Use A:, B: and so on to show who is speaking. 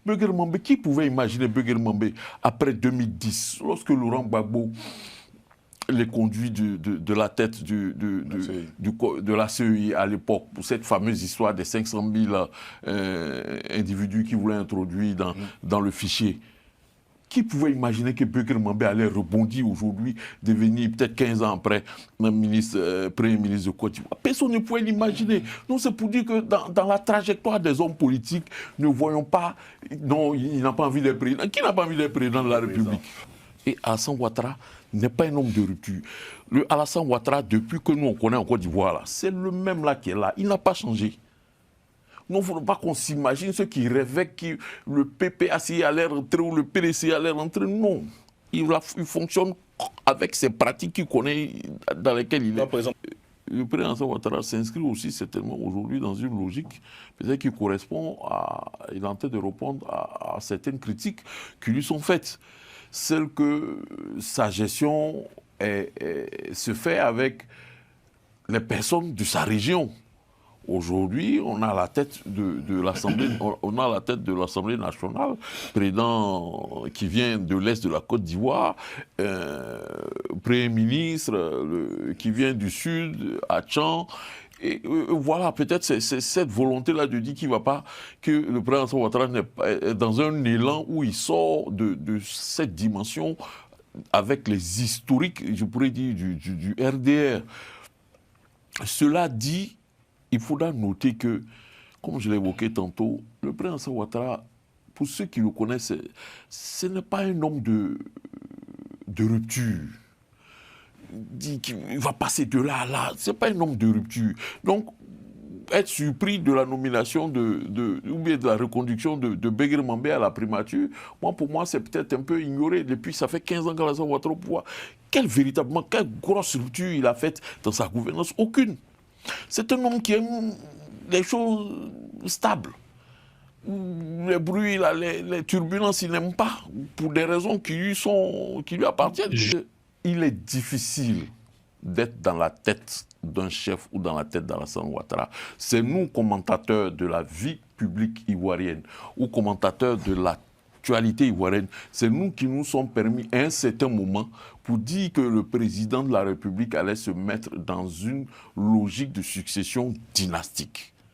A: Buger Mambé, qui pouvait imaginer Buger Mambé après 2010, lorsque Laurent Gbagbo les conduit de la tête de la CEI à l'époque, pour cette fameuse histoire des 500 000 individus qui voulaient introduire dans le fichier. Qui pouvait imaginer que Buger Mambé allait rebondir aujourd'hui, devenir peut-être 15 ans après Premier ministre de Côte d'Ivoire? Personne ne pouvait l'imaginer. Donc c'est pour dire que dans la trajectoire des hommes politiques, ne voyons pas, non, il n'a pas envie d'être président. Qui n'a pas envie d'être président de la République? Et Alassane Ouattara n'est pas un homme de rupture. Le Alassane Ouattara, depuis que nous on connaît en Côte d'Ivoire, c'est le même là qui est là. Il n'a pas changé. Non, il ne faut pas qu'on s'imagine ceux qui rêvaient que le PPACI allait rentrer ou le PDC allait rentrer. Non. Il fonctionne avec ses pratiques qu'il connaît, dans lesquelles il est. Le président Alassane Ouattara s'inscrit aussi certainement aujourd'hui dans une logique peut-être qui correspond à. Il est en train de répondre à certaines critiques qui lui sont faites. Celle que sa gestion se fait avec les personnes de sa région. Aujourd'hui, on a la tête de l'Assemblée, on a la tête de l'Assemblée nationale, président qui vient de l'Est de la Côte d'Ivoire, Premier ministre qui vient du Sud, à Tchang. Et voilà, peut-être c'est cette volonté-là de dire qu'il ne va pas, que le président Ouattara est dans un élan où il sort de cette dimension avec les historiques, je pourrais dire, du RDR. Cela dit, il faudra noter que, comme je l'ai évoqué tantôt, le président Ouattara, pour ceux qui le connaissent, ce n'est pas un homme de rupture. Il dit qu'il va passer de là à là. Ce n'est pas un homme de rupture. Donc, être surpris de la nomination ou bien de la reconduction de Buger Mambé à la primature, pour moi, c'est peut-être un peu ignoré. Depuis, ça fait 15 ans qu'Alassane Ouattara au pouvoir. Quelle grosse rupture il a faite dans sa gouvernance? Aucune. C'est un homme qui aime les choses stables. Les bruits, les turbulences, il n'aime pas, pour des raisons qui lui appartiennent. Il est difficile d'être dans la tête d'un chef ou dans la tête d'Alassane Ouattara. C'est nous, commentateurs de la vie publique ivoirienne ou commentateurs de l'actualité ivoirienne, c'est nous qui nous sommes permis à un certain moment pour dire que le président de la République allait se mettre dans une logique de succession dynastique.